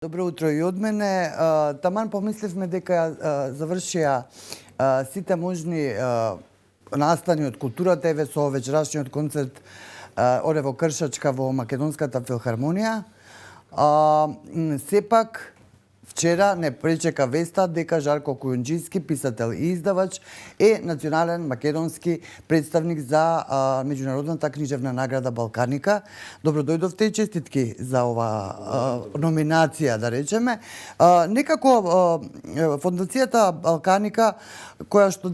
Добро утро и од мене. Таман помисливме дека завршија сите можни настани од културата, еве со вечерашниот концерт оде во Кршачка во Македонската филхармонија. Сепак, вчера не пречека веста дека Жарко Кујунџиски, писател и издавач, е национален македонски представник за меѓународната книжевна награда Балканика. Добро дојдовте и честитки за ова номинација, да речеме. Некако фондацијата Балканика, која што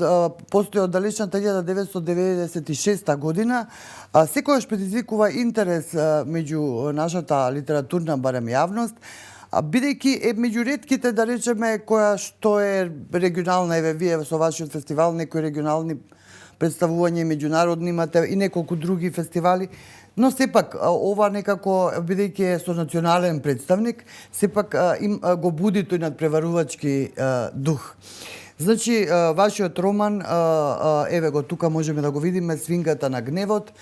постои од далечната 1996 година, секојаш предизвикува интерес меѓу нашата литературна барем јавност, бидејќи е меѓу ретките, да речеме, која што е регионална, еве вие со вашиот фестивал, некои регионални представувања меѓународни имате и неколку други фестивали, но сепак ова некако, бидејќи е со национален представник, сепак го буди тој надпреварувачки дух. Значи, вашиот роман, еве го тука можеме да го видиме, Свингата на гневот,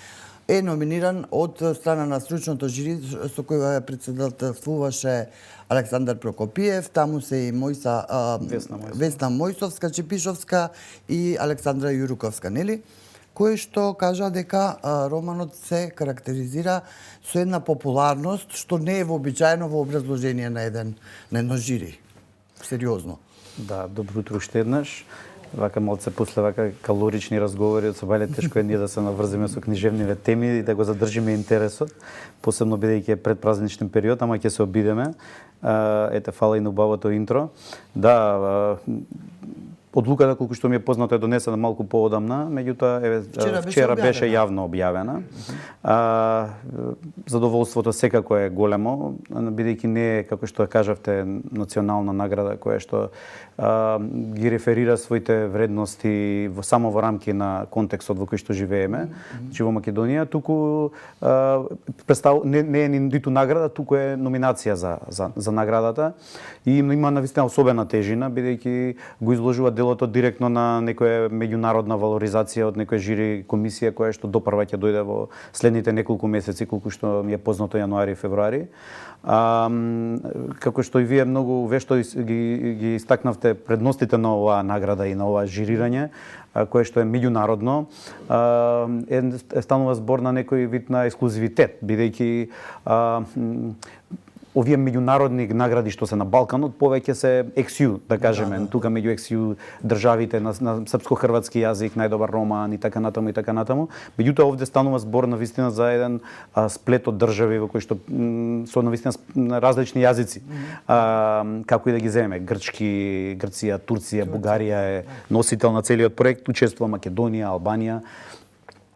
е номиниран од страна на стручното жири со кој председателствуваше Александар Прокопиев, таму се и Весна Мојсовска, Чепишовска и Александра Јуруковска, нели? Кој што кажа дека романот се карактеризира со една популарност што не е вообичаено во образложение на едно жири. Сериозно. Да, добро утро уште еднаш. Вака малце после вака калорични разговори, од собале тешко е ние да се наврземе со книжевниве теми и да го задржиме интересот, посебно бидејќи е предпразничен период, ама ќе се обидеме. Ете, фала и на убавото интро. Да, одлуката, колку што ми е познато, е донесена малку поодамна, меѓутоа вчера беше јавно објавена. Задоволството секако е големо, бидејќи не е, како што кажавте, национална награда која што ги реферира своите вредности само во рамки на контекстот во кој што живееме, значи во Македонија, туку не е ниту награда, туку е номинација за наградата и има навистина особена тежина, бидејќи го изложува делото директно на некоја меѓународна валоризација од некоја жири комисија која што допрва ќе дојде во следните неколку месеци, колку што ми е познато, јануари и февруари. Како што и вие многу вешто ги истакнавте предностите на оваа награда и на оваа жирирање, кое што е меѓународно, станува збор на некој вид на ексклузивитет, бидејќи овие меѓународни награди што се на Балканот повеќе се XU, да кажеме, тука меѓу XU државите на српско-хрватски јазик, најдобар роман и така натаму и така натаму. Меѓутоа овде станува збор на вистина за еден сплет од држави во кои што со навистина различни јазици. Како и да ги земеме, грчки, Грција, Турција, Бугарија е носител на целиот проект, учествува Македонија, Албанија,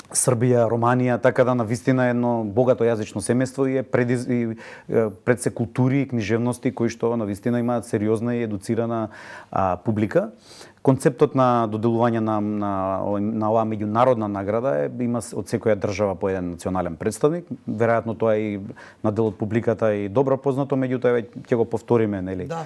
Србија, Романија, така да навистина едно богато јазично семејство и пред се култури и книжевности кои што навистина имаат сериозна и едуцирана публика. Концептот на доделување на оваа меѓународна награда има од секоја држава по еден национален представник. Веројатно тоа и на дел од публиката и добро познато, меѓутоа ќе го повториме, нели? Да.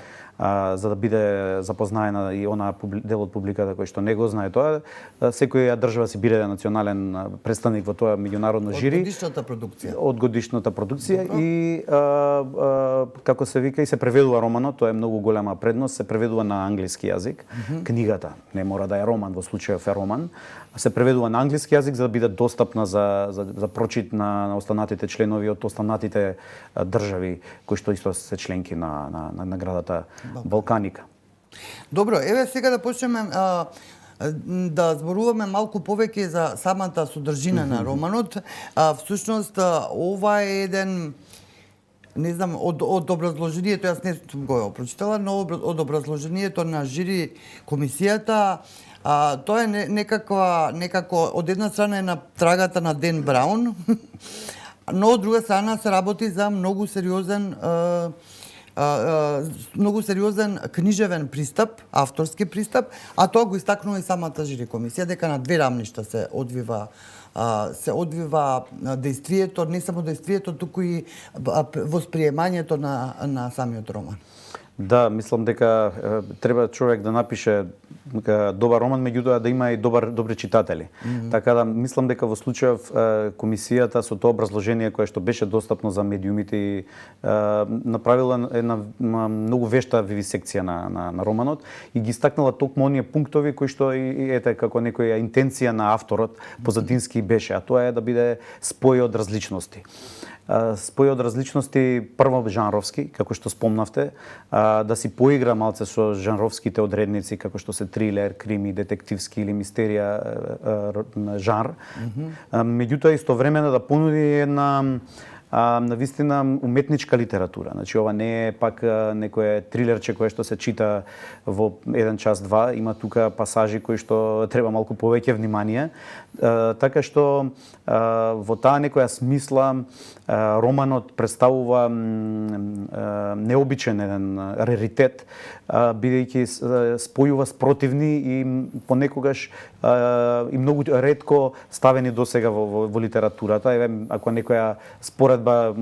За да биде запознаена и она дел од публиката кој што не го знае тоа. Секоја држава си биде национален представник во тоа меѓународно жири. Од годишната продукција и како се вика и се преведува романот, тоа е многу голема предност, се преведува на англиски јазик. Книгата не мора да е роман, во случајов е роман, се преведува на англиски јазик за да биде достапна за прочит на останатите членови од останатите држави кои што исто се членки на наградата Балканика. Добро, еве сега да почнеме да зборуваме малку повеќе за самата содржина на романот. Всушност, ова е еден, не знам, од образложението, јас не сум го прочитала, но од образложението на жири комисијата, тоа е некако од една страна е на трагата на Ден Браун, но од друга страна се работи за многу сериозен книжевен пристап, авторски пристап, а тоа го истакнува и самата жири комисија, дека на две рамништа се одвива действието, не само действието, туку и восприемањето на самиот роман. Да, мислам дека треба човек да напише добар роман, меѓутоа да има и добри читатели. Така да мислам дека во случајов комисијата со тоа образложение кое што беше достапно за медиумите направила една многу вешта вивисекција на романот и ги истакнала токму оние пунктови кои што и ете како некоја интенција на авторот позадински беше, а тоа е да биде спој од различности. Спој од различности, прво жанровски, како што спомнавте, да си поигра малце со жанровските одредници, како што се трилер, крими, детективски или мистерија жанр. Меѓутоа, истовремено да понуди една навистина уметничка литература. Значи ова не е пак некое трилерче кое што се чита во 1 час 2, има тука пасажи кои што треба малку повеќе внимание. Така што во таа некоја смисла романот представува необичен еден раритет, бидејќи спојува спротивни и понекогаш и многу ретко ставени досега во литературата. Еве, ако некоја споредба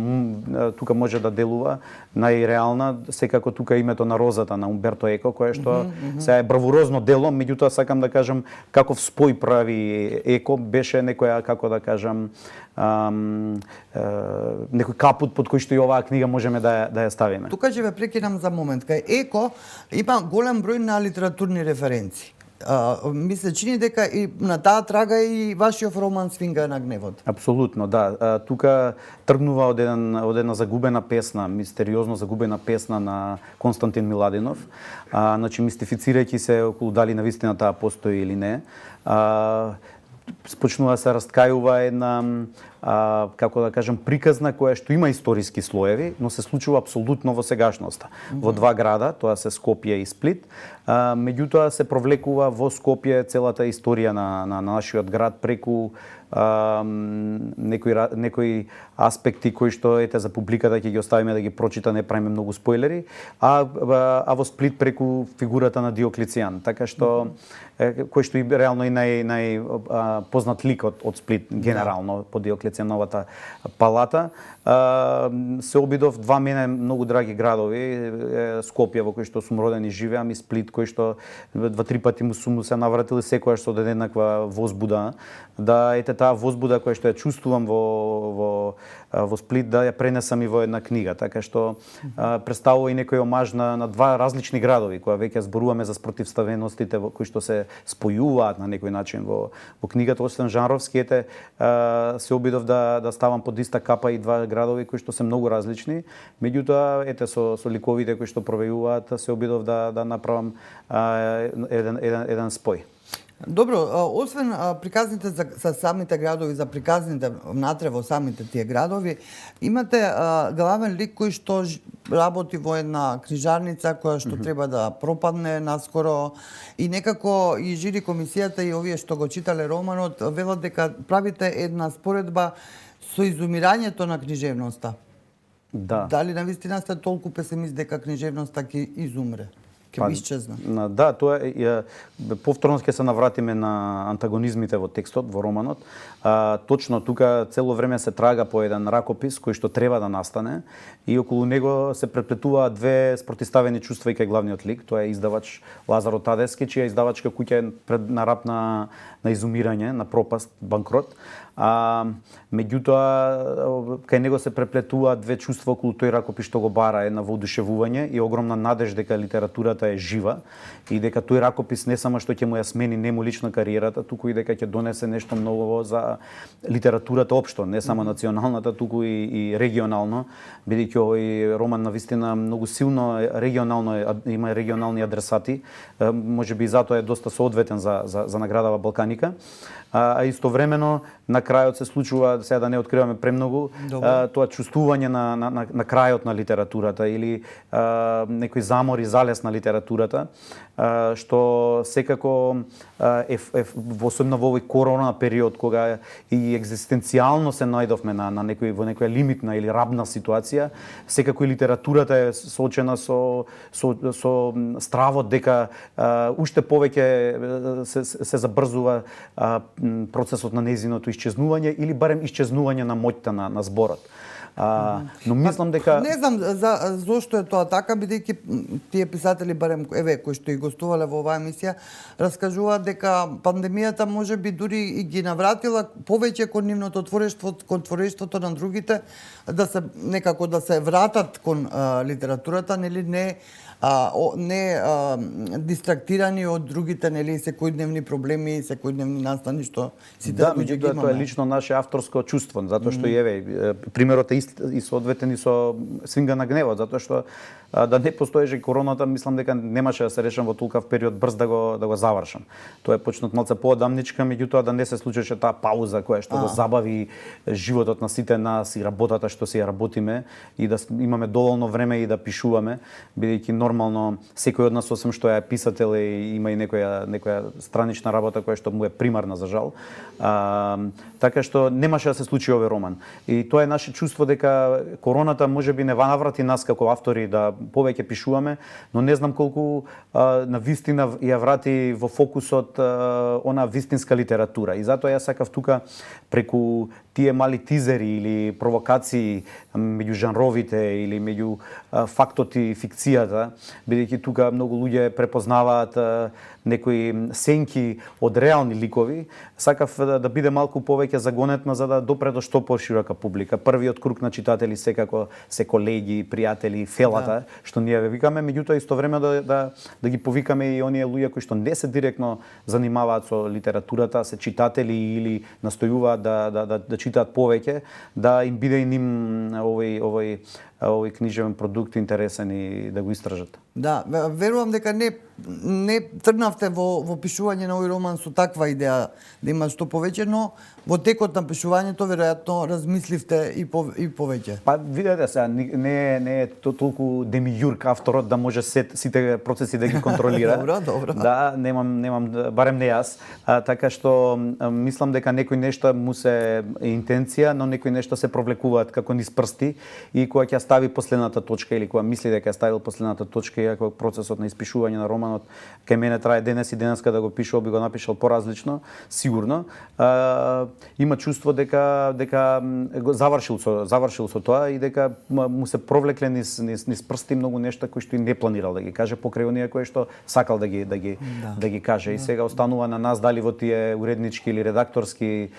тука може да делува најреална, секако тука името на Розата на Умберто Еко, кое што се е бравурозно дело, меѓутоа сакам да кажам каков спој прави Еко, беше некоја, како да кажам, некој капут под кој што и оваа книга можеме да ја ставиме. Тука ќе ве прекинам за момент. Кај Еко има голем број на литературни референции. Ми се чини дека и на таа трага и вашиот роман Свинга на гневот. Апсолутно, да. Тука тргнува од една загубена песна, мистериозно загубена песна на Константин Миладинов. Значи, мистифицирајќи се околу дали навистина таа постои или не. Почнува да се раскајува една, како да кажам, приказна која што има историски слоеви, но се случува апсолутно во сегашноста. Во два града, тоа се Скопје и Сплит, меѓутоа се провлекува во Скопје целата историја на нашиот град преку некои аспекти кои што ете за публиката ќе ги оставиме да ги прочита, не правиме многу спойлери, а во Сплит преку фигурата на Диоклецијан, така што кој што и реално и нај познат лик од Сплит генерално по Диоклецијановата палата. Се обидов два мене многу драги градови, Скопје во кој што сум роден и живеам, и Сплит кој што 2-3 пати сум се навратил и секогаш со еднаква возбуда, да ете таа возбуда која што ја чувствувам во Сплит да ја пренесам и во една книга, така што представува и некој омаж на два различни градови, која веќе зборуваме за спротивставеностите кои што се спојуваат на некој начин во книгата, освен жанровските, се обидов да ставам под иста капа и два градови кои што се многу различни, меѓутоа ете со ликовите кои што провејуваат се обидов да направам еден спој. Добро, освен приказните за самите градови, за приказните внатре во самите тие градови, имате главен лик кој што работи во една книжарница која што треба да пропадне наскоро и некако и жири комисијата и овие што го читале романот велат дека правите една споредба со изумирањето на книжевноста. Да. Дали навистина сте толку песимист дека книжевноста ќе изумре? Ќе исчезна. Да, тоа е повторно ќе се навратиме на антагонизмите во текстот, во романот. Точно тука цело време се трага по еден ракопис кој што треба да настане и околу него се преплетуваат две спротивставени чувства и кај главниот лик, тоа е издавач Лазаро Тадески, чија издавачка куќа е на рап на изумирање, на пропаст, банкрот. Меѓутоа кај него се преплетуваат две чувства околу тој ракопис што го бара, една воодушевување и огромна надеж дека литературата е жива и дека тој ракопис не само што ќе му ја смени нему лично кариерата, туку и дека ќе донесе нешто ново за литературата општо, не само националната, туку и регионално, бидејќи овој роман навистина многу силно регионално има регионални адресати, можеби и затоа е доста соодветен за наградава Балканика. А истовремено на крајот се случува, сега да не откриваме премногу, тоа чувствување на крајот на литературата или некој замор и залез на литературата, што секако особено во овој корона период кога и екзистенцијално се најдовме во некоја лимитна или рабна ситуација, секако и литературата е соочена со стравот дека уште повеќе се забрзува процесот на нејзиното исчезнување или барем исчезнување на моќта на зборот. Но мислам дека Не знам зошто е тоа така, бидејќи тие писатели, барем еве кои што и гостувале во оваа емисија, раскажуваат дека пандемијата можеби дури и ги навратила повеќе кон нивното творештво, кон творештвото на другите, да се некако да се вратат кон литературата, нели не дистрактирани од другите, нели, секојдневни проблеми, секојдневни настани што сите да, луѓе ги меѓутоа тоа е имаме. лично наше авторско чувство, затоа што еве примерот е и соодветен и со Свинга на гневот, затоа што да не постоеше короната, мислам дека немаше да се решам во толкав период брз да го завршам. Тоа е почнат малце поодамничка, меѓутоа да не се случеше таа пауза која што го забави животот на сите нас и работата што си ја работиме и да имаме доволно време и да пишуваме, бидејќи нормално секој од нас освен што е писател и има и некоја странична работа која што му е примарна за жал. Така што немаше да се случи овој роман. И тоа е наше чувство дека короната можеби не наврати нас како автори да повеќе пишуваме, но не знам колку на вистина ја врати во фокусот она вистинска литература. И затоа јас сакав тука преку тие мали тизери или провокации меѓу жанровите или меѓу фактот и фикцијата, бидејќи тука многу луѓе препознаваат некои сенки од реални ликови, сакав да биде малку повеќе загонетна за да допре до што поширока публика. Првиот круг на читатели секако се колеги, пријатели, фелата, што ние ве викаме, меѓутоа исто време да ги повикаме и оние луѓе кои што не се директно занимаваат со литературата, се читатели или настојуваат да читаат повеќе, да им биде и ним овој книжевен продукт интересен и да го истражат. Да, верувам дека не тргнавте во пишување на овој роман со таква идеја да има што повеќе, но во текот на пишувањето веројатно размисливте и повеќе. Па видете сега, не е толку демијург авторот да може сите процеси да ги контролира. Добро. Да, немам барем не јас, така што мислам дека некои нешта му се интенција, но некои нешта се провлекуваат како низ прсти и кога ќе стави последната точка или кога мисли дека ја ставил последната точка, иако процесот на испишување на романот кај мене трае денес и денеска да го пишувал, би го напишал поразлично, сигурно. Има чувство дека го завршил со тоа и дека му се провлекле низ прсти многу нешта кои што и не планирал да ги каже покрај оние кои што сакал да ги каже. И сега останува на нас дали во тие уреднички или редакторски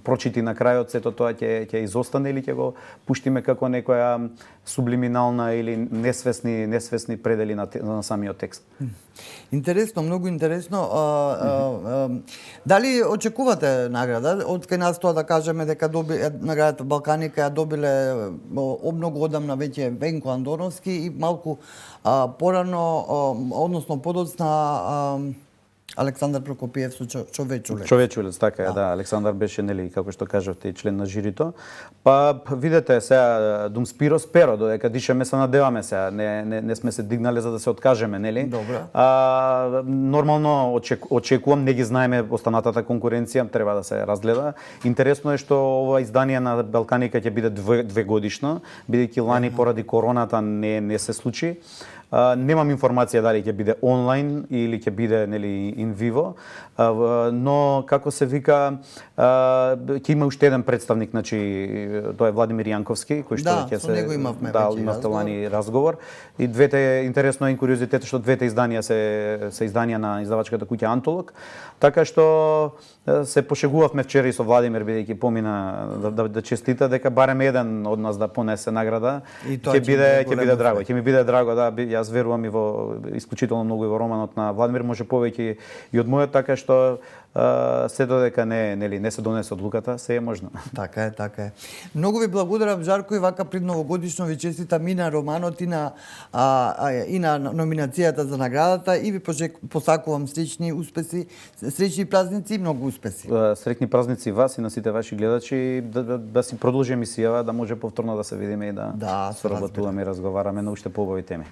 прочити на крајот сето тоа ќе изостане или ќе го пуштиме како некоја сублиминална или несвесни предели на самиот текст. Интересно, многу интересно. Дали очекувате награда? Од кај нас тоа да кажеме дека наградата Балканика ја добиле обмногу одамна веќе Венко Андоновски и малку порано, односно подоцна Александар Прокопиев со Човечулец. Човечулец, така е, да. Александар беше, нели, како што кажавте, и член на жирито. Па, видете, сега, Дум Спиро Сперо, додека дишеме се надеваме сега. Не сме се дигнале за да се откажеме, нели? Добро. Нормално очекувам, не ги знаеме останатата конкуренција, треба да се разгледа. Интересно е што ова издание на Балканика ќе биде двегодишно, бидејќи лани поради короната не се случи. Немам информација дали ќе биде онлайн или ќе биде нели ин виво, но како се вика ќе има уште еден представник, значи тоа е Владимир Јанковски, кој што ќе се имавте лани разговор. И двете интересно е куриозитет што двете изданија се изданија на издавачката куќа Антолог, така што се пошегувавме вчера и со Владимир бидејќи помина да честита дека барем еден од нас да понесе награда. Ќе биде драго, ќе ми биде драго да јас верувам и во исклучително многу и во романот на Владимир, може повеќе и од мојот, така што се додека не се донесе одлуката, се е можно. Така е. Многу ви благодарам, Жарко, и вака пред новогодишно ви честитам и на романот и на номинацијата за наградата и ви посакувам среќни успеси, среќни празници и многу успеси. Среќни празници вас и на сите ваши гледачи, да си продолжи емисијава, да може повторно да се видиме и да соработуваме и разговараме на уште поубави теми.